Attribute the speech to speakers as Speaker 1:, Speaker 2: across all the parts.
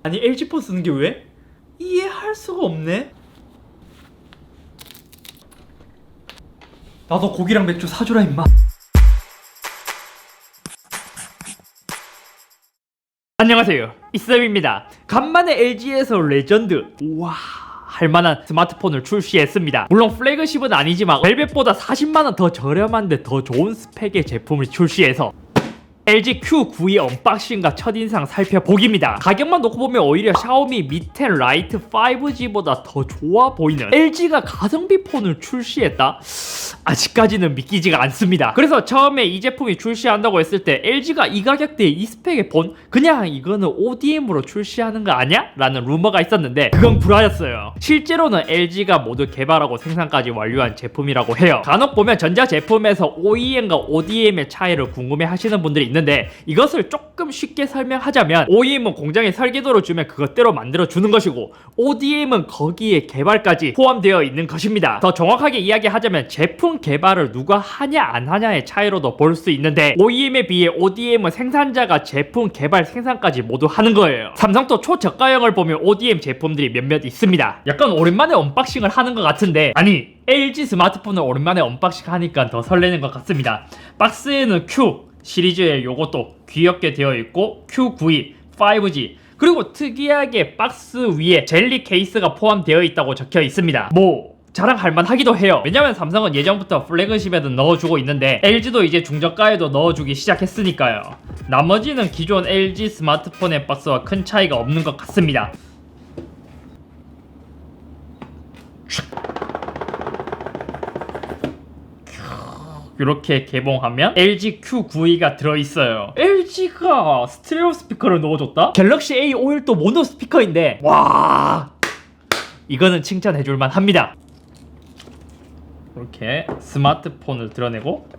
Speaker 1: 아니 LG폰 쓰는 게 왜? 이해할 수가 없네. 나도 고기랑 맥주 사주라 임마. 안녕하세요, 이쌤입니다. 간만에 LG에서 레전드 우와 할만한 스마트폰을 출시했습니다. 물론 플래그십은 아니지만 벨벳보다 40만원 더 저렴한데 더 좋은 스펙의 제품을 출시해서 LG Q92 언박싱과 첫인상 살펴보기입니다. 가격만 놓고 보면 오히려 샤오미 Mi 10 Lite 5G보다 더 좋아 보이는 LG가 가성비 폰을 출시했다? 아직까지는 믿기지가 않습니다. 그래서 처음에 이 제품이 출시한다고 했을 때 LG가 이 가격대에 이 스펙의 폰? 그냥 이거는 ODM으로 출시하는 거 아니야? 라는 루머가 있었는데 그건 불화였어요. 실제로는 LG가 모두 개발하고 생산까지 완료한 제품이라고 해요. 간혹 보면 전자 제품에서 OEM과 ODM의 차이를 궁금해 하시는 분들이 있는데 이것을 조금 쉽게 설명하자면 OEM은 공장에 설계도를 주면 그것대로 만들어주는 것이고 ODM은 거기에 개발까지 포함되어 있는 것입니다. 더 정확하게 이야기하자면 제품 개발을 누가 하냐 안 하냐의 차이로도 볼 수 있는데 OEM에 비해 ODM은 생산자가 제품 개발 생산까지 모두 하는 거예요. 삼성도 초저가형을 보면 ODM 제품들이 몇몇 있습니다. 약간 오랜만에 언박싱을 하는 것 같은데 아니 LG 스마트폰을 오랜만에 언박싱 하니까 더 설레는 것 같습니다. 박스에는 Q 시리즈의 요것도 귀엽게 되어 있고 Q92 5G 그리고 특이하게 박스 위에 젤리 케이스가 포함되어 있다고 적혀 있습니다. 뭐 자랑할 만하기도 해요. 왜냐면 삼성은 예전부터 플래그십에도 넣어주고 있는데 LG도 이제 중저가에도 넣어주기 시작했으니까요. 나머지는 기존 LG 스마트폰의 박스와 큰 차이가 없는 것 같습니다. 이렇게 개봉하면 LG Q92가 들어있어요. LG가 스테레오 스피커를 넣어줬다? 갤럭시 A51도 모노 스피커인데 와 이거는 칭찬해줄만 합니다. 이렇게 스마트폰을 드러내고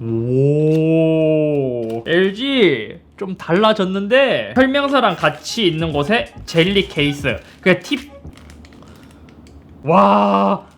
Speaker 1: 오 LG 좀 달라졌는데 설명서랑 같이 있는 곳에 젤리 케이스 그 팁 와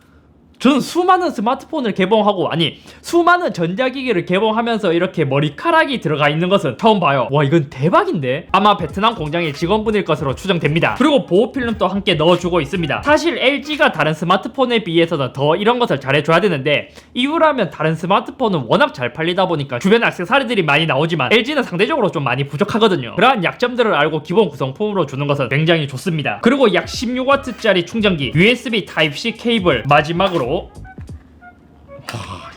Speaker 1: 저는 수많은 스마트폰을 개봉하고 아니 수많은 전자기기를 개봉하면서 이렇게 머리카락이 들어가 있는 것은 처음 봐요. 와 이건 대박인데? 아마 베트남 공장의 직원분일 것으로 추정됩니다. 그리고 보호필름도 함께 넣어주고 있습니다. 사실 LG가 다른 스마트폰에 비해서는 더 이런 것을 잘해줘야 되는데 이유라면 다른 스마트폰은 워낙 잘 팔리다 보니까 주변 액세서리들이 많이 나오지만 LG는 상대적으로 좀 많이 부족하거든요. 그러한 약점들을 알고 기본 구성품으로 주는 것은 굉장히 좋습니다. 그리고 약 16W짜리 충전기 USB Type-C 케이블 마지막으로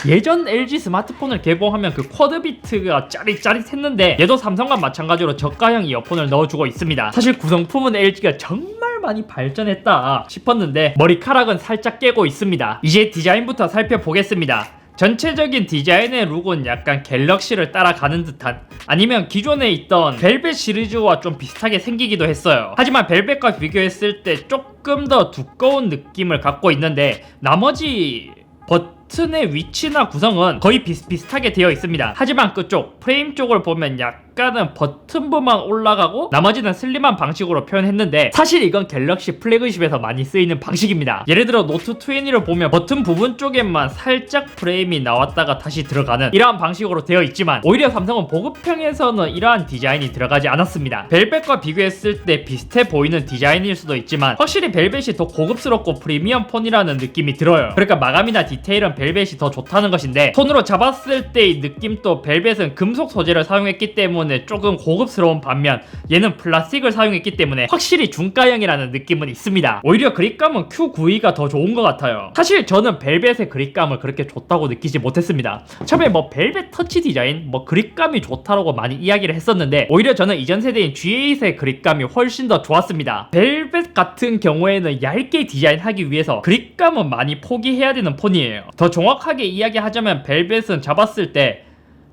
Speaker 1: 예전 LG 스마트폰을 개봉하면 그 쿼드비트가 짜릿짜릿했는데 얘도 삼성과 마찬가지로 저가형 이어폰을 넣어주고 있습니다. 사실 구성품은 LG가 정말 많이 발전했다 싶었는데 머리카락은 살짝 깨고 있습니다. 이제 디자인부터 살펴보겠습니다. 전체적인 디자인의 룩은 약간 갤럭시를 따라가는 듯한 아니면 기존에 있던 벨벳 시리즈와 좀 비슷하게 생기기도 했어요. 하지만 벨벳과 비교했을 때 조금 더 두꺼운 느낌을 갖고 있는데 나머지 버튼의 위치나 구성은 거의 비슷비슷하게 되어 있습니다. 하지만 그쪽 프레임 쪽을 보면 약간은 버튼부만 올라가고 나머지는 슬림한 방식으로 표현했는데 사실 이건 갤럭시 플래그십에서 많이 쓰이는 방식입니다. 예를 들어 노트 20를 보면 버튼 부분 쪽에만 살짝 프레임이 나왔다가 다시 들어가는 이러한 방식으로 되어 있지만 오히려 삼성은 보급형에서는 이러한 디자인이 들어가지 않았습니다. 벨벳과 비교했을 때 비슷해 보이는 디자인일 수도 있지만 확실히 벨벳이 더 고급스럽고 프리미엄 폰이라는 느낌이 들어요. 그러니까 마감이나 디테일은 벨벳이 더 좋다는 것인데 손으로 잡았을 때의 느낌도 벨벳은 금속 소재를 사용했기 때문에 조금 고급스러운 반면 얘는 플라스틱을 사용했기 때문에 확실히 중가형이라는 느낌은 있습니다. 오히려 그립감은 Q92가 더 좋은 것 같아요. 사실 저는 벨벳의 그립감을 그렇게 좋다고 느끼지 못했습니다. 처음에 뭐 벨벳 터치 디자인 뭐 그립감이 좋다라고 많이 이야기를 했었는데 오히려 저는 이전 세대인 G8의 그립감이 훨씬 더 좋았습니다. 벨벳 같은 경우에는 얇게 디자인하기 위해서 그립감은 많이 포기해야 되는 폰이에요. 더 정확하게 이야기하자면 벨벳은 잡았을 때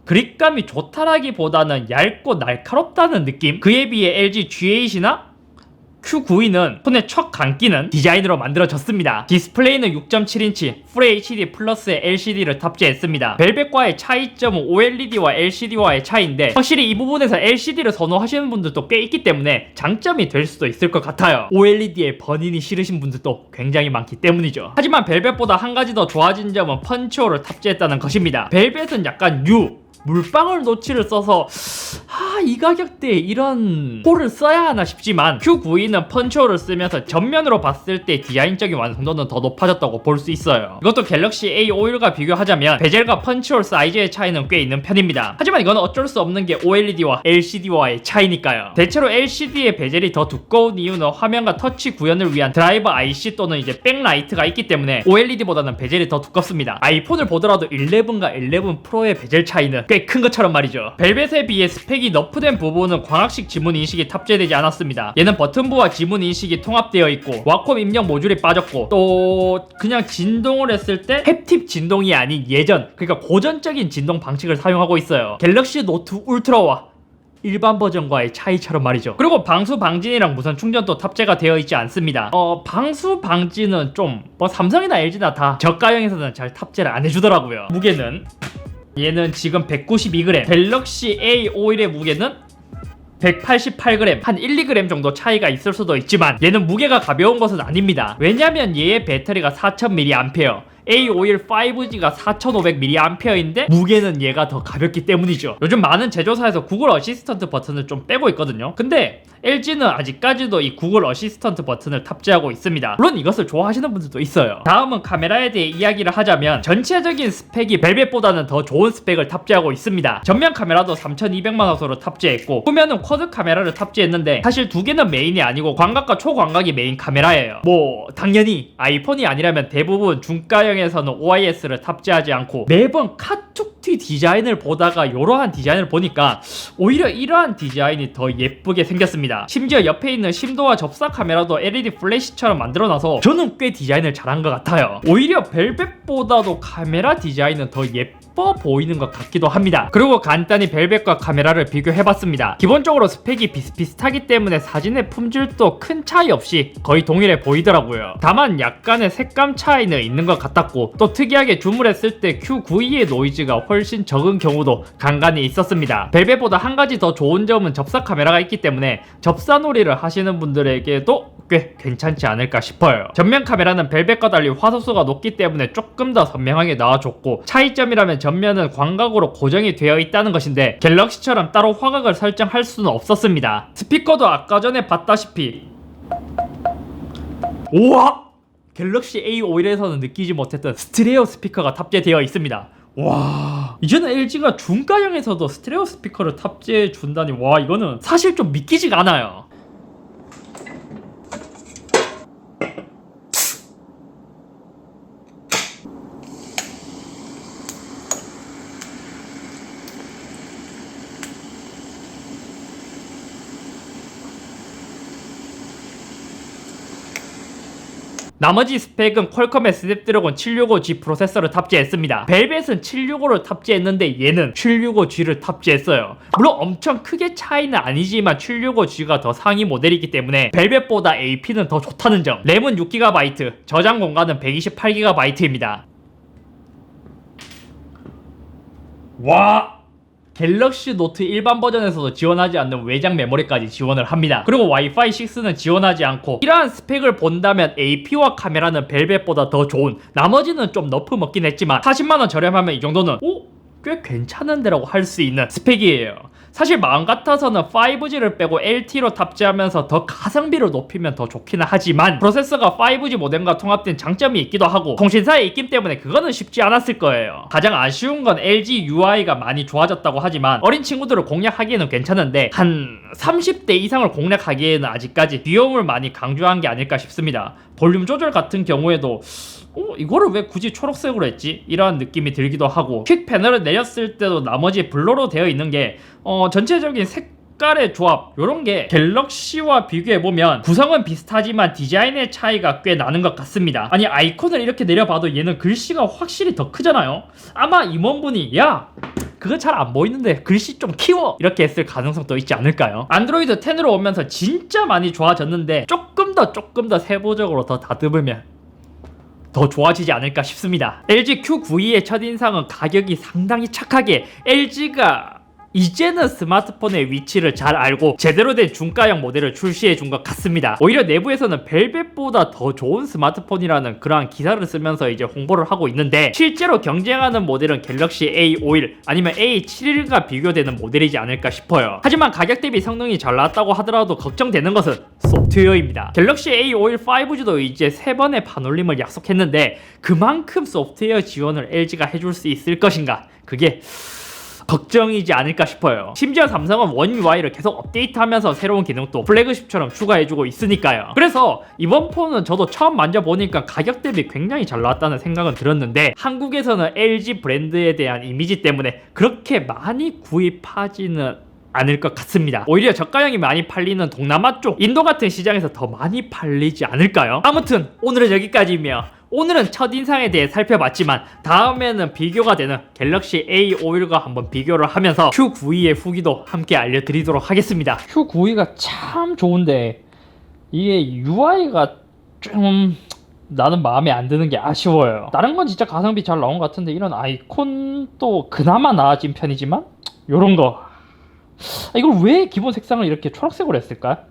Speaker 1: 그립감이 좋다라기보다는 얇고 날카롭다는 느낌? 그에 비해 LG G8이나 Q92는 손에 척 감기는 디자인으로 만들어졌습니다. 디스플레이는 6.7인치 FHD 플러스의 LCD를 탑재했습니다. 벨벳과의 차이점은 OLED와 LCD와의 차이인데 확실히 이 부분에서 LCD를 선호하시는 분들도 꽤 있기 때문에 장점이 될 수도 있을 것 같아요. OLED에 버닝이 싫으신 분들도 굉장히 많기 때문이죠. 하지만 벨벳보다 한 가지 더 좋아진 점은 펀치홀을 탑재했다는 것입니다. 벨벳은 약간 물방울 노치를 써서 이 가격대에 이런 홀을 써야 하나 싶지만 Q92는 펀치홀을 쓰면서 전면으로 봤을 때 디자인적인 완성도는 더 높아졌다고 볼 수 있어요. 이것도 갤럭시 A51과 비교하자면 베젤과 펀치홀 사이즈의 차이는 꽤 있는 편입니다. 하지만 이건 어쩔 수 없는 게 OLED와 LCD와의 차이니까요. 대체로 LCD의 베젤이 더 두꺼운 이유는 화면과 터치 구현을 위한 드라이버 IC 또는 이제 백라이트가 있기 때문에 OLED보다는 베젤이 더 두껍습니다. 아이폰을 보더라도 11과 11 프로의 베젤 차이는 꽤 큰 것처럼 말이죠. 벨벳에 비해 스펙이 너프된 부분은 광학식 지문 인식이 탑재되지 않았습니다. 얘는 버튼부와 지문 인식이 통합되어 있고 와콤 입력 모듈이 빠졌고 또 그냥 진동을 했을 때 햅틱 진동이 아닌 예전, 그러니까 고전적인 진동 방식을 사용하고 있어요. 갤럭시 노트 울트라와 일반 버전과의 차이처럼 말이죠. 그리고 방수 방진이랑 무선 충전도 탑재가 되어 있지 않습니다. 방수 방진은 좀 삼성이나 LG나 다 저가형에서는 잘 탑재를 안 해주더라고요. 무게는 얘는 지금 192g, 갤럭시 A51의 무게는 188g, 한 1, 2g 정도 차이가 있을 수도 있지만 얘는 무게가 가벼운 것은 아닙니다. 왜냐면 얘의 배터리가 4000mAh, A51 5G가 4500mAh인데 무게는 얘가 더 가볍기 때문이죠. 요즘 많은 제조사에서 구글 어시스턴트 버튼을 좀 빼고 있거든요. 근데 LG는 아직까지도 이 구글 어시스턴트 버튼을 탑재하고 있습니다. 물론 이것을 좋아하시는 분들도 있어요. 다음은 카메라에 대해 이야기를 하자면 전체적인 스펙이 벨벳보다는 더 좋은 스펙을 탑재하고 있습니다. 전면 카메라도 3200만화소로 탑재했고 후면은 쿼드 카메라를 탑재했는데 사실 두 개는 메인이 아니고 광각과 초광각이 메인 카메라예요. 당연히 아이폰이 아니라면 대부분 중가형에서는 OIS를 탑재하지 않고 매번 카툭티 디자인을 보다가 이러한 디자인을 보니까 오히려 이러한 디자인이 더 예쁘게 생겼습니다. 심지어 옆에 있는 심도와 접사 카메라도 LED 플래시처럼 만들어놔서 저는 꽤 디자인을 잘한 것 같아요. 오히려 벨벳보다도 카메라 디자인은 더 예뻐 보이는 것 같기도 합니다. 그리고 간단히 벨벳과 카메라를 비교해봤습니다. 기본적으로 스펙이 비슷비슷하기 때문에 사진의 품질도 큰 차이 없이 거의 동일해 보이더라고요. 다만 약간의 색감 차이는 있는 것 같았고 또 특이하게 줌을 했을 때 Q92의 노이즈가 훨씬 적은 경우도 간간히 있었습니다. 벨벳보다 한 가지 더 좋은 점은 접사 카메라가 있기 때문에 접사놀이를 하시는 분들에게도 꽤 괜찮지 않을까 싶어요. 전면 카메라는 벨벳과 달리 화소수가 높기 때문에 조금 더 선명하게 나와줬고 차이점이라면 전면은 광각으로 고정이 되어 있다는 것인데 갤럭시처럼 따로 화각을 설정할 수는 없었습니다. 스피커도 아까 전에 봤다시피 우와! 갤럭시 A51에서는 느끼지 못했던 스테레오 스피커가 탑재되어 있습니다. 와, 이제는 LG가 중가형에서도 스테레오 스피커를 탑재해 준다니, 와, 이거는 사실 좀 믿기지가 않아요. 나머지 스펙은 퀄컴의 스냅드래곤 765G 프로세서를 탑재했습니다. 벨벳은 765를 탑재했는데 얘는 765G를 탑재했어요. 물론 엄청 크게 차이는 아니지만 765G가 더 상위 모델이기 때문에 벨벳보다 AP는 더 좋다는 점. 램은 6GB, 저장 공간은 128GB입니다. 와! 갤럭시 노트 일반 버전에서도 지원하지 않는 외장 메모리까지 지원을 합니다. 그리고 와이파이 6는 지원하지 않고 이러한 스펙을 본다면 AP와 카메라는 벨벳보다 더 좋은, 나머지는 좀 너프 먹긴 했지만 40만원 저렴하면 이 정도는 꽤 괜찮은데 라고 할 수 있는 스펙이에요. 사실 마음 같아서는 5G를 빼고 LTE로 탑재하면서 더 가성비를 높이면 더 좋기는 하지만 프로세서가 5G 모뎀과 통합된 장점이 있기도 하고 통신사의 입김 때문에 그거는 쉽지 않았을 거예요. 가장 아쉬운 건 LG UI가 많이 좋아졌다고 하지만 어린 친구들을 공략하기에는 괜찮은데 한 30대 이상을 공략하기에는 아직까지 귀여움을 많이 강조한 게 아닐까 싶습니다. 볼륨 조절 같은 경우에도 이거를 왜 굳이 초록색으로 했지? 이러한 느낌이 들기도 하고 퀵 패널을 내렸을 때도 나머지 블러로 되어 있는 게 전체적인 색깔의 조합 요런 게 갤럭시와 비교해보면 구성은 비슷하지만 디자인의 차이가 꽤 나는 것 같습니다. 아니 아이콘을 이렇게 내려봐도 얘는 글씨가 확실히 더 크잖아요. 아마 임원분이 야! 그거 잘 안 보이는데 글씨 좀 키워! 이렇게 했을 가능성도 있지 않을까요? 안드로이드 10으로 오면서 진짜 많이 좋아졌는데 조금 더 세부적으로 더 다듬으면 더 좋아지지 않을까 싶습니다. LG Q92의 첫인상은 가격이 상당히 착하게 LG가 이제는 스마트폰의 위치를 잘 알고 제대로 된 중가형 모델을 출시해 준 것 같습니다. 오히려 내부에서는 벨벳보다 더 좋은 스마트폰이라는 그러한 기사를 쓰면서 이제 홍보를 하고 있는데, 실제로 경쟁하는 모델은 갤럭시 A51 아니면 A71과 비교되는 모델이지 않을까 싶어요. 하지만 가격 대비 성능이 잘 나왔다고 하더라도 걱정되는 것은 소프트웨어입니다. 갤럭시 A51 5G도 이제 3번의 반올림을 약속했는데 그만큼 소프트웨어 지원을 LG가 해줄 수 있을 것인가, 그게 걱정이지 않을까 싶어요. 심지어 삼성은 원 UI를 계속 업데이트하면서 새로운 기능도 플래그십처럼 추가해주고 있으니까요. 그래서 이번 폰은 저도 처음 만져보니까 가격 대비 굉장히 잘 나왔다는 생각은 들었는데, 한국에서는 LG 브랜드에 대한 이미지 때문에 그렇게 많이 구입하지는 않을 것 같습니다. 오히려 저가형이 많이 팔리는 동남아 쪽, 인도 같은 시장에서 더 많이 팔리지 않을까요? 아무튼 오늘은 여기까지이며, 오늘은 첫인상에 대해 살펴봤지만 다음에는 비교가 되는 갤럭시 A51과 한번 비교를 하면서 Q92의 후기도 함께 알려드리도록 하겠습니다. Q92가 참 좋은데 이게 UI가 좀 나는 마음에 안 드는 게 아쉬워요. 다른 건 진짜 가성비 잘 나온 것 같은데 이런 아이콘도 그나마 나아진 편이지만 요런 거, 이걸 왜 기본 색상을 이렇게 초록색으로 했을까?